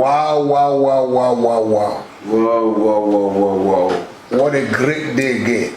Wow, wow, wow, wow, wow, wow. Wow, wow, wow, wow, wow. What a great day again.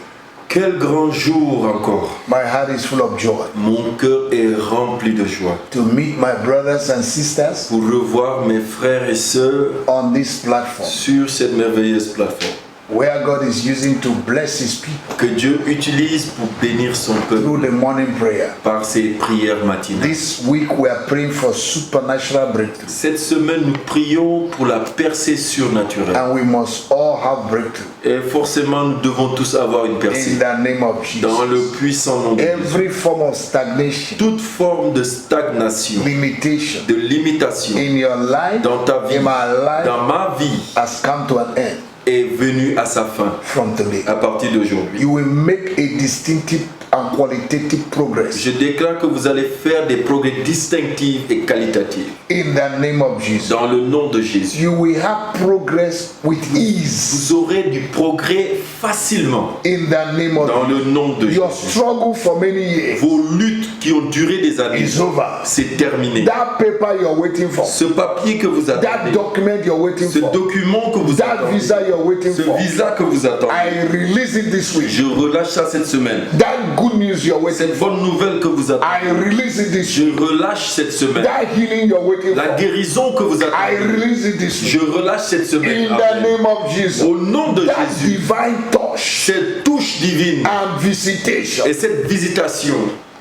Quel grand jour encore. My heart is full of joy. Mon cœur est rempli de joie. To meet my brothers and sisters Pour revoir mes frères et sœurs on this platform, sur cette merveilleuse plateforme. where God is using to bless His people Que Dieu utilise pour bénir son peuple through the morning prayer. par ses prières matinales. This week we are praying for supernatural breakthrough. Cette semaine, nous prions pour la percée surnaturelle. And we must all have breakthrough Et forcément, nous devons tous avoir une percée. in the name of Dans le Jesus. puissant nom de Jésus. Every form of stagnation, Toute forme de stagnation, limitation de limitation in your life, dans ta vie, in my life, dans ma vie, has come to an end est venue à sa fin from today. à partir d'aujourd'hui. You will make a distinctive and qualitative progress Je déclare que vous allez faire des progrès distinctifs et qualitatifs in the name of Jesus. dans le nom de Jésus. You will have progress with ease Vous aurez du progrès facilement in the name of dans le nom de Your Jésus. struggle for many years Vos luttes qui ont duré des années, is over. c'est terminé. That paper you're waiting for, Ce papier que vous that attendez, document you're waiting ce for, document que vous that attendez, visa you're waiting ce for, visa que vous attendez, I release it this week. je relâche ça cette semaine. That good news you're waiting Cette bonne nouvelle que vous I attendez, release it this je week. relâche cette semaine. That healing you're waiting La for, guérison que vous I attendez, release it this je week. relâche cette semaine. In the Amen. name of Jesus. Au nom de That Jésus, divine touch cette touche divine and visitation, et cette visitation,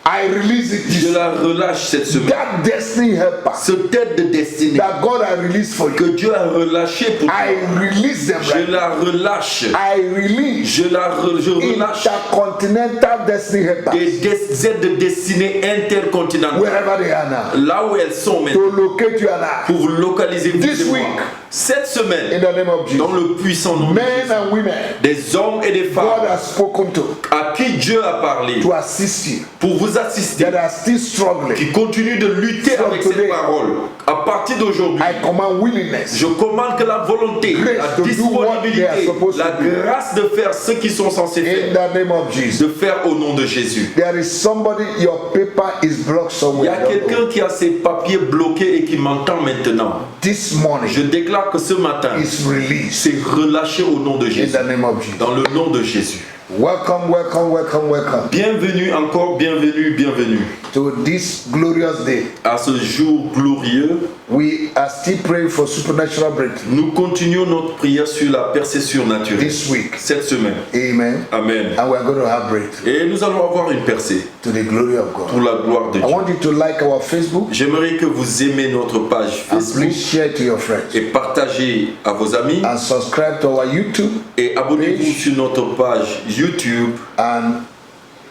I release it this je week. la relâche cette semaine. That destiny helper Ce tête de destinée that God has released for you, que Dieu a relâché pour toi, I release them je right now. la relâche. I release Je relâche intercontinental destiny helpers des aides de destinée intercontinentale. wherever they are now Là où elles sont maintenant, to locate you and I pour vous localiser vous This et moi. week, Cette in semaine, the name of dans Jesus. le puissant nom de Men Jésus, and women des hommes et des God femmes has spoken to à qui Dieu a parlé to assist you pour vous assister, that are still struggling. qui continuent de lutter From avec today, cette parole. À partir d'aujourd'hui, I command willingness, je commande que la volonté, Grace la to do what they are disponibilité, supposed la to do. grâce de faire ce qu'ils sont censés in faire, the name of Jesus. de faire au nom de Jésus. There is somebody, your paper is blocked Il y somewhere. a quelqu'un qui a ses papiers bloqués et qui m'entend maintenant. This morning Je déclare que ce matin, is released c'est relâché au nom de in Jésus. the name of Jesus. Dans le nom de Jésus. Welcome, welcome, welcome, welcome Bienvenue encore, bienvenue, bienvenue to this glorious day. à ce jour glorieux. We are still praying for supernatural breakthrough Nous continuons notre prière sur la percée surnaturelle this week. cette semaine. Amen. Amen. And we are going to have breakthrough Et nous allons avoir une percée to the glory of pour God. la gloire de I Dieu. want you to like our Facebook J'aimerais que vous aimez notre page and Facebook please share it to your friends et partagez à vos amis and subscribe to our YouTube et abonnez-vous sur notre page YouTube and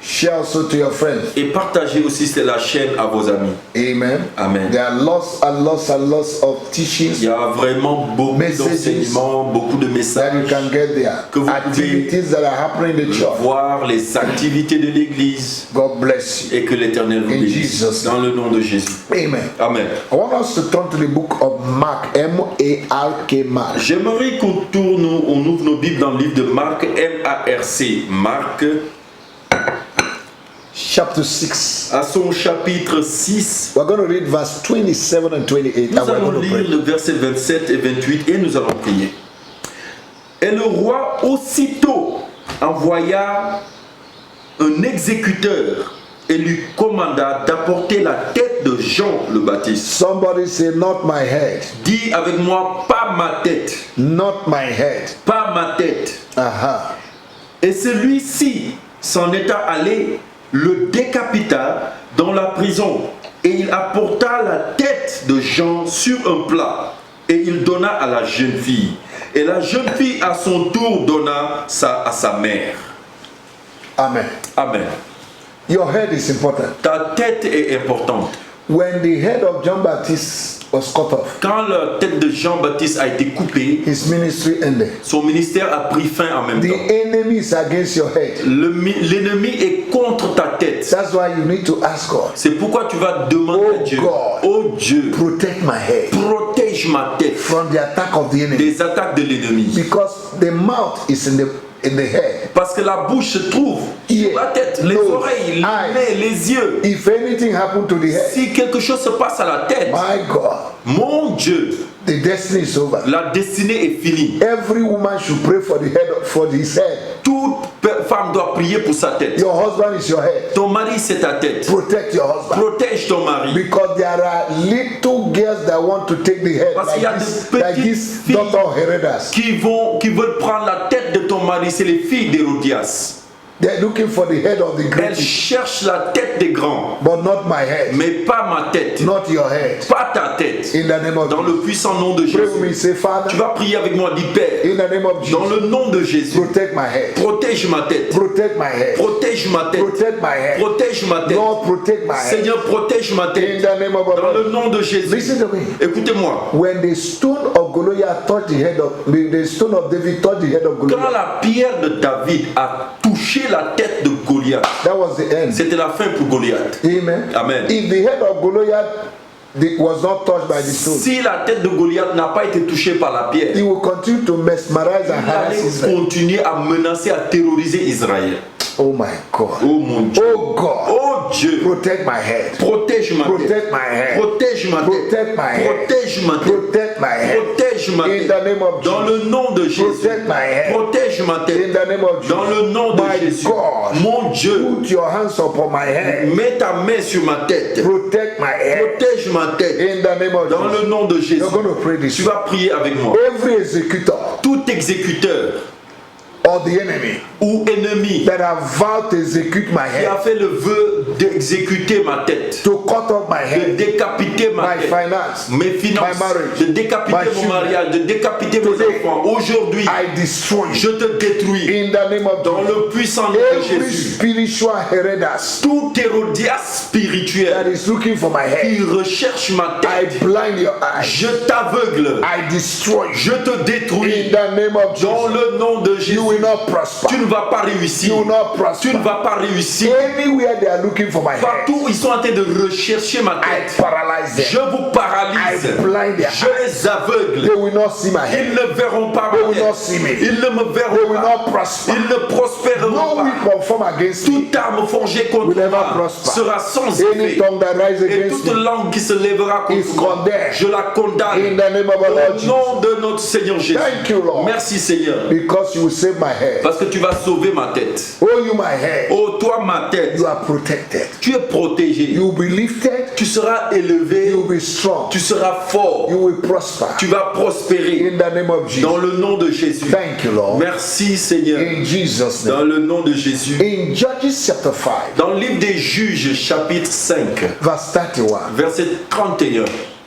share also to your friends. et partagez aussi la chaîne à vos amis. Amen. Amen. There are lots and lots and lots of Il teachings y a vraiment beaucoup Messages d'enseignements, beaucoup de that you messages, can get there. Que vous pouvez Activities that are happening in the church. voir les activités de l'Église God bless you. et que l'Éternel vous In bénisse. Jesus' Dans le nom de Jésus. Amen. Amen. I want us to turn to the book of Mark, M-A-R-K, Mark. J'aimerais qu'on tourne, on ouvre nos Bibles dans le livre de Marc, M-A-R-C, Marc, Chapter 6. à son chapitre 6. We're going to read verse 27 and 28. Nous And we're allons going to lire pray. le verset 27 et 28 et nous allons prier. Et le roi aussitôt envoya un exécuteur et lui commanda d'apporter la tête de Jean le Baptiste. Somebody say, not my head. Dis avec moi, pas ma tête, Not my head. pas ma tête. Aha. Et celui-ci s'en étant allé, le décapita dans la prison. Et il apporta la tête de Jean sur un plat. Et il donna à la jeune fille. Et la jeune fille à son tour donna ça à sa mère. Amen. Amen. Your head is important. Ta tête est importante. When the head of John Baptist was cut off, Quand la tête de Jean-Baptiste a été coupée, his ministry ended. son ministère a pris fin en même The temps. enemy is against your head. L'ennemi est contre ta tête. That's why you need to ask God, C'est pourquoi tu vas demander Oh à Dieu, God. oh Dieu, protect my head protège ma tête from the attack of the enemy. des attaques de l'ennemi. Because the mouth is in the head. Parce que la bouche se trouve sur la tête, les Nose, oreilles, le eyes. nez, les yeux. If anything happened to the head, Si quelque chose se passe à la tête, my God, mon Dieu, the destiny is over. La destinée est finie. Every woman should pray for the head, for his head. Toute femme doit prier pour sa tête. Your husband is your head. Ton mari, c'est ta tête. Protect your husband. Protège ton mari. Because there are little girls that want to take the head, Parce qu'il y a like de this petites filles daughter Herodas. qui veulent prendre la tête de ton mari. C'est les filles d'Hérodias. They're looking for the head of the Elles great, cherchent la tête des grands, but not my head, mais pas ma tête, not your head. pas ta tête. In the name of Dans le puissant nom de Pray with me, Jésus. say, Father, Tu vas prier avec moi, dis Père. in the name of Dans Jesus, le nom de Jésus, protect my head, protège ma tête. protect my head, Protège ma tête. protect my head. Protège ma tête. Lord, protect my head. Seigneur, protège ma In tête. the name of Dans our le Lord. nom de Jésus. Listen to me. Écoutez-moi. When the stone of Goliath touched the head of the stone of David touched the head of Quand Goliath, la pierre de David a touché la tête de Goliath, that was the end. c'était la fin pour Goliath. Amen. Amen. If the head of Goliath was not touched by the stone, Si la tête de Goliath n'a pas été touchée par la pierre, he will continue to mesmerize and il harass allait Israel. continuer à menacer, à terroriser Israël. Oh my God. Oh mon Dieu. Oh God. Oh Dieu. Protect my head. Protège ma tête. Protect my head. Protège ma tête. Protect my head. Protège ma tête. Protect my head. Protège ma In tête. the name of Dans Jesus. le nom de Jésus. Protect my head. Protège ma In tête. the name of Jesus. Dans le nom de My Jésus. God. Mon Dieu. Put your hands upon my head. Mets ta main sur ma tête. Protect my head. Protège ma tête. In the name of Dans Jesus. le nom de Jésus. You're going to pray this. Tu vas prier avec moi. Every executor Tout exécuteur of the enemy ou ennemi that have vowed to execute my qui a head, fait le vœu d'exécuter ma tête, to cut off my de head, décapiter ma my tête, finance, mes my finances, marriage, de décapiter my mon children. mariage, de décapiter mes Today, enfants. Aujourd'hui, I destroy je you. te détruis In the name of dans Jesus. le puissant nom de Every Jésus. spiritual Herodas Tout Hérodias that spirituel is looking for my head, qui recherche ma I tête, blind your eyes. je t'aveugle, I destroy you. je te In détruis the name of dans Jesus. le nom de Jésus. You will not prosper. Tu ne vas pas réussir. You will not Tu prosper. ne vas pas réussir. Anywhere they are looking for my head, Partout, ils sont en train de rechercher ma I tête. paralyze Je them. vous paralyse. I blind their Je les aveugle. They will not see my head. Ils ne verront pas They ma will not tête. see me. Ils ne me They verront will pas. not prosper. Ils ne prospéreront No pas. weapon formed against me Toute arme forgée contre will never moi prosper. sera sans Any effet. tongue that rises Et against toute me langue qui se lèvera is contre moi, condemned. je la in condamne. the name of our Lord Au Jesus. nom de notre Seigneur Jésus. Thank you, Lord. Merci Seigneur. Because you will save my head. Parce que tu vas sauver ma tête. Oh, you my head. Oh toi ma tête, You are protected. tu es protégé. You will be lifted. Tu seras élevé. You will be strong. Tu seras fort. You will prosper. Tu vas prospérer. In the name of Jesus. Dans le nom de Jésus. Thank you, Lord. Merci Seigneur. In Jesus' name. Dans le nom de Jésus. In Judges chapter 5, Dans le livre des Juges, chapitre 5, verse 31, verset 31,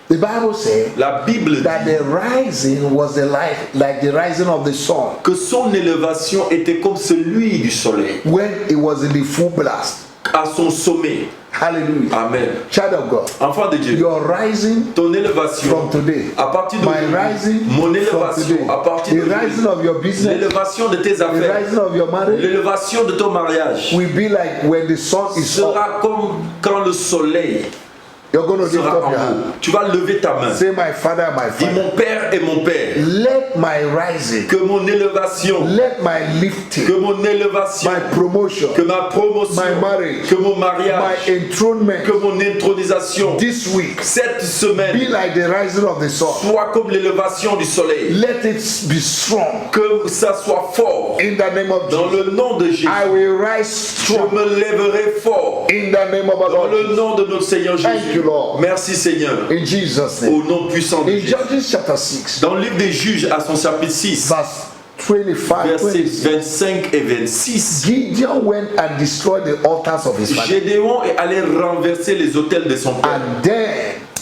the Bible says la Bible that dit the rising was the light, like the rising of the sun que son élévation était comme celui du soleil, when it was in the full blast. à son sommet. Hallelujah. Amen. Child of God, Enfant de Dieu, your rising ton élévation, from today, à partir my d'aujourd'hui, rising mon from élévation, today, à partir the d'aujourd'hui, rising of your business, l'élévation de tes the affaires, rising of your marriage l'élévation de ton mariage will be like when the sun is up. sera comme quand le soleil You're going to lift sera up en your haut. hand. Tu vas lever ta main. Say, my Father, my Dis Father, mon Père et mon Père, let my rising, que mon élévation, let my que lifting, mon élévation, my promotion, que ma promotion, my marriage, que mon my mariage, enthronement que mon intronisation, this week cette be semaine, like the rising of the sun. soit comme l'élévation du soleil. Let it be strong Que ça soit fort. in the name of Dans Jesus. le nom de Jésus, I will rise je strong me lèverai fort. in the name of our Dans Lord. le nom de notre Seigneur Thank you, Jésus. Lord. Merci Seigneur. In Jesus' name. Au nom puissant de In Jésus. Judges chapter 6, Dans le livre des Juges, à son chapitre 6, verse 25, versets 26, 25 et 26, Gideon went and destroyed the altars of his father. Gédéon est allé renverser les autels de son père. And then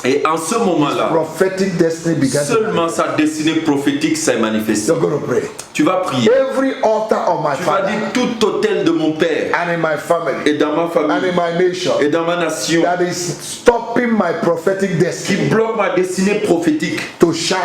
Et en ce moment-là, prophetic destiny began to seulement sa destinée prophétique s'est manifestée. You're going to pray. Tu vas prier. Every altar of my Tu vas father dire tout autel de mon père and in my family et dans ma and famille in my nation et dans ma nation that is stopping my prophetic qui destiny bloque ma destinée prophétique, to shine,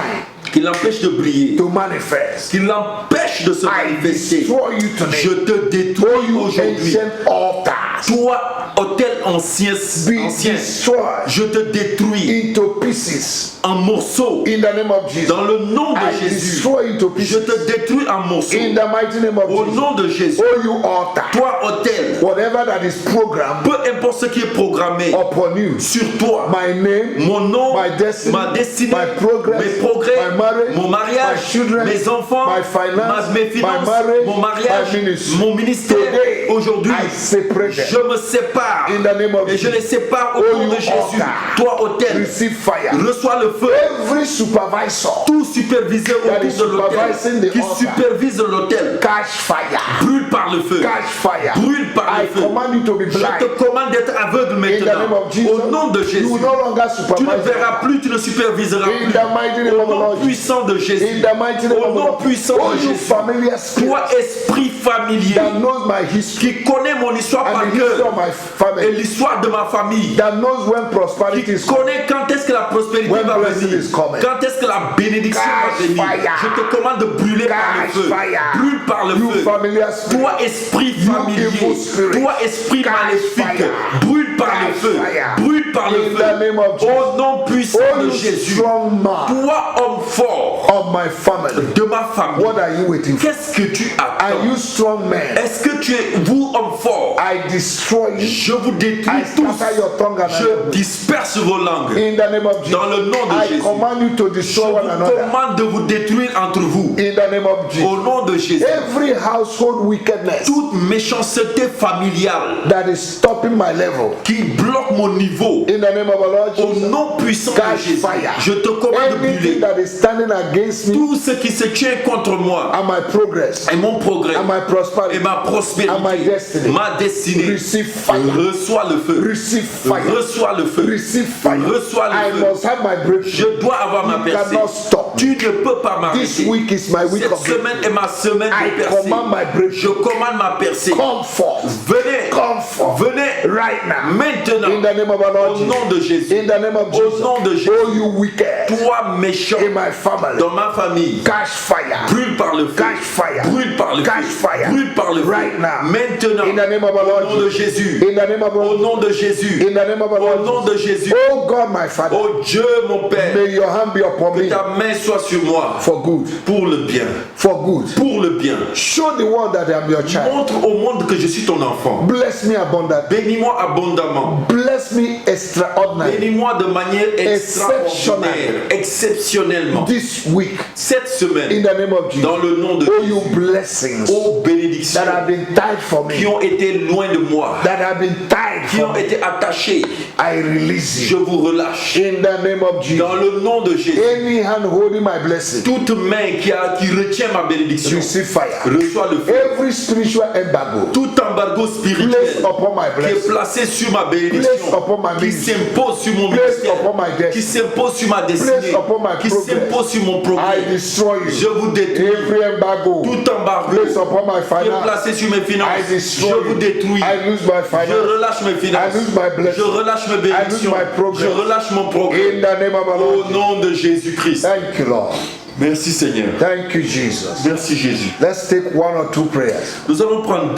qui l'empêche de briller, to manifest. qui l'empêche de se I manifester. destroy you today. Je te Oh, détruis you aujourd'hui. ancient altar Toi, autel ancien, be destroyed je te détruis into pieces en morceaux. in the name of Jesus. Dans le nom de I Jésus, destroy into je pieces te détruis en morceaux. in the mighty name of Au Jesus. nom de Jésus, Oh, you altar, toi, autel, whatever that is programmed peu importe ce qui est programmé upon you, sur toi, my name, mon nom, my destiny, ma destinée, my progress, mes progrès, my marriage, mon mariage, my children, mes enfants, my finance, mes finances, my marriage, mon mariage, my ministry. mon ministère. Today, Aujourd'hui, I separate them. je me sépare In the name of et je les sépare au Oh, nom de you Jésus. altar, Toi, autel, receive fire. reçois le feu. Every supervisor, Tout superviseur That is autour de supervising l'autel, the qui altar. supervise l'autel, catch fire. brûle par le feu. Catch fire. Brûle par I le feu. command you to be Je blind. te commande d'être aveugle In the name maintenant. of Jesus, Au nom de you Jésus. will no longer Tu ne supervise. verras plus, tu ne superviseras In plus. the mighty name Au of the nom Lord. puissant de In Jésus. the mighty name Au of the nom Lord. puissant Oh, de you Jésus. familiar spirit Toi, esprit familier, that knows my history qui connaît mon histoire par and the history cœur of my et family, l'histoire de ma famille, that knows when prosperity qui is coming. connaît quand est-ce que la prospérité When va blessing venir, is coming. quand est-ce que la bénédiction Catch va venir. fire. Je te commande de brûler par le Catch feu. fire. Brûle par le You feu. familiar spirit. Toi, esprit You familier, evil spirit. toi, esprit Catch maléfique, fire. brûle par le Catch feu, fire. brûle par le In feu. the name of Jesus. Au nom puissant Oh, de you Jésus, strong man toi, homme fort of my family, de ma famille, what are you waiting for? qu'est-ce que tu Are attends? you strong man? Est-ce que tu es, vous, homme fort, I destroy you. je vous détruis I tous, scatter your tongue and je language. disperse vos langues. In the name of Jesus, Dans le nom de I Jésus, command you to je destroy vous one another. commande de vous détruire entre vous. In the name of Jesus, Au nom de Jésus, every household wickedness toute méchanceté familiale that is stopping my level. qui bloque mon niveau, In the name of the Lord au Jesus, nom puissant de catch Jésus, fire. je te commande de Anything brûler that is standing against me tout ce qui se tient contre moi and my progress et mon progrès and my et prosperity ma and my prospérité, destiny, ma destinée. receive fire. Reçois le feu, Receive fire. reçois le feu, Receive fire. reçois I le feu. must have my breakthrough. Je dois avoir ma You percée. cannot stop. Tu ne peux pas This m'arrêter. week is my week Cette of breakthrough. semaine est ma semaine I de percée. command my Je breakthrough. commande ma percée. Come forth. Venez, Come forth. venez Right now. maintenant. In the name of the Lord Au Jesus. nom de Jésus. In the name of Au Jesus. nom de Jésus. Oh, you wicked. Toi méchant In my family. dans ma famille, Catch fire. brûle par le feu. Catch fire. Brûle par le Catch feu. fire. Brûle par le feu. Right now. Maintenant. In the name of the Au Lord nom de Jesus. Jésus. In the name of the Au Lord nom de Jésus. In the name of the Au Lord nom Jesus. de Jésus. Oh God, my Father. Oh Dieu mon Père. May your hand be upon Que me ta main soit sur moi. for good. Pour le bien. For good. Pour le bien. Show the world that I am your child. Montre au monde que je suis ton enfant. Bless me abundantly. Bénis-moi abondamment. Bless me extraordinarily. Bénis-moi de manière extraordinaire, exceptionnellement. This week, Cette in semaine, the name of Jesus. dans le nom de Oh, Jésus, you blessings aux bénédictions that have been tied for qui me, ont été loin de moi, that have been tied qui for ont me, été attachées, I release je you. vous relâche. In the name of Jesus. Dans le nom de Jésus, Any hand holding my blessing, toute main qui retient ma bénédiction, receive fire. reçoit le feu. Every spiritual embargo Tout embargo placed spirituel upon my qui est blessing, placé sur ma placed bénédiction, upon my qui ministry, s'impose sur mon placed ministère, upon my qui destiny, s'impose sur ma placed destinée, upon my qui progress, s'impose sur mon I progrès. destroy Je you. vous détruis. Every embargo Tout embargo placed upon my qui est finance, placé sur mes I finances, destroy je vous you. détruis. I lose my Je finance. relâche mes I finances. lose my Je blessing. relâche mes I lose bénédictions. my progress. Je relâche mon progrès. In the name of the Au Lord. nom de Jésus-Christ. Thank you, Lord. Merci Seigneur. Thank you, Jesus. Merci Jésus. Let's take one or two prayers. Nous allons prendre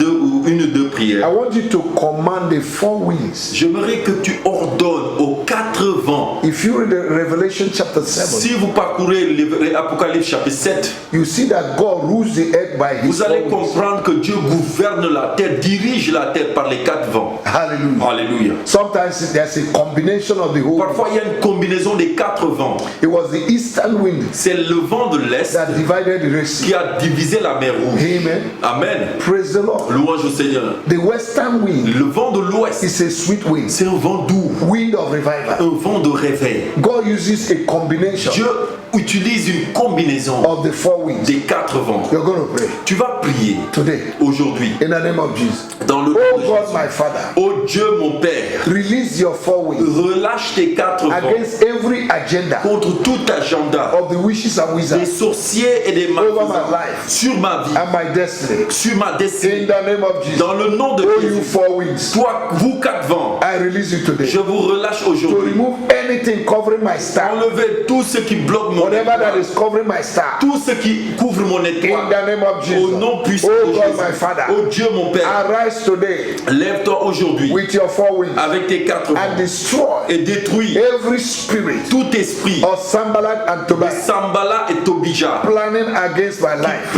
une ou deux I prières. want you to command the four winds. J'aimerais que tu ordonnes aux quatre vents. If you read the Revelation chapter 7, Si vous parcourez l'Apocalypse chapitre 7, you see that God rules the earth by his vous allez four winds. comprendre que Dieu gouverne la terre, dirige la terre par les quatre vents. Hallelujah. Alléluia. Sometimes there's a combination of the whole. Parfois, il y a une combinaison des quatre vents. It was the eastern wind C'est le vent de l'Est that divided the Red Sea. qui a divisé la mer Rouge. Amen. Amen. Praise the Lord. Louange au Seigneur. The western wind Le vent de l'Ouest, is a sweet wind, c'est un vent doux, wind of revival. un vent de réveil. God uses a combination Dieu utilise une combinaison of the four winds. des quatre vents. You're going to pray Tu vas prier today aujourd'hui in the name of Jesus. dans le nom Oh de God, Jésus. my Father, Oh Dieu mon Père, release your four winds relâche tes quatre vents against every agenda contre tout agenda of the witches and des wizards sorciers et des over my malfaisants life sur ma vie, and my destiny. sur ma In destinée. the name of Jesus. Dans le nom de Oh, you Jésus, four winds, toi, vous quatre vents, I release you today je vous relâche to aujourd'hui. remove anything covering my star, Enlevez tout ce qui bloque mon mon Whatever that étoile, is covering my star. tout ce qui couvre mon In étoile, the name of Jesus. au nom puissant Oh de God, Jésus, my Father. oh Dieu mon Père, Arise today lève-toi aujourd'hui with your four wings avec tes quatre and vents destroy et détruis every spirit tout esprit of Sambalat and de Tobiah Sambala et Tobija planning against my life.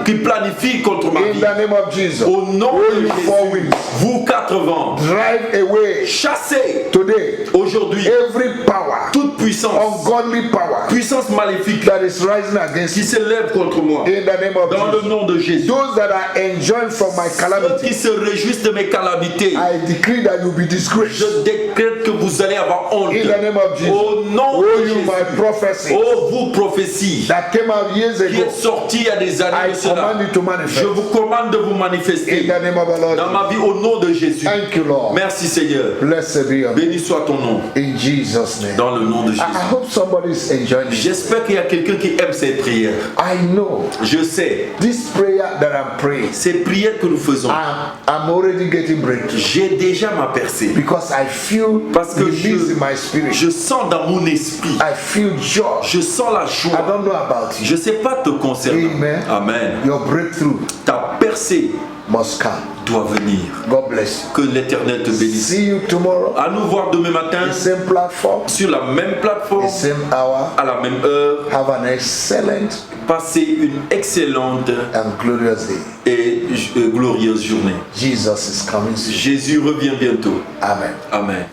qui planifie contre ma In vie. the name of Jesus. Au nom Oh, de you four Jésus, winds, vous quatre vents, drive away chassez today aujourd'hui every power, toute puissance, ungodly power puissance maléfique that is rising against qui you. s'élève contre moi. In the name of Dans le Jesus. nom de Jésus. Those that are enjoying from my Ceux calamity, qui se réjouissent de mes calamités, I decree that you'll be disgraced. je décrète que vous allez avoir honte. In the name of Jesus. Au nom Oh, de you Jésus. my prophecy Oh, vous prophéties that came out years qui ago, êtes sortis il y a des années I de cela. command you to Je manifest. vous commande de vous In manifester the name of the Lord. dans ma vie au nom de Jésus. Thank you, Lord. Merci Seigneur. Blessed be your name. Béni soit ton nom. In Jesus' name. Dans le nom de Jésus. I hope somebody is enjoying it. J'espère qu'il y a quelqu'un qui aime cette prière. I know Je sais, this prayer that I'm praying, ces prières que nous faisons, I'm already getting breakthrough j'ai déjà ma percée. because I feel Parce que release in my spirit. je sens dans mon esprit, I feel joy. je sens la I joie. don't know about Je you. ne sais pas te concernant. Amen. Amen. Your breakthrough Ta percée must come. doit venir. God bless Que l'Éternel te you. bénisse. See you tomorrow. À nous voir demain matin The same platform, sur la même plateforme, the same hour. à la même heure. Have an excellent Passez une excellente and glorious day. et glorieuse journée. Jesus is coming soon. Jésus revient bientôt. Amen. Amen.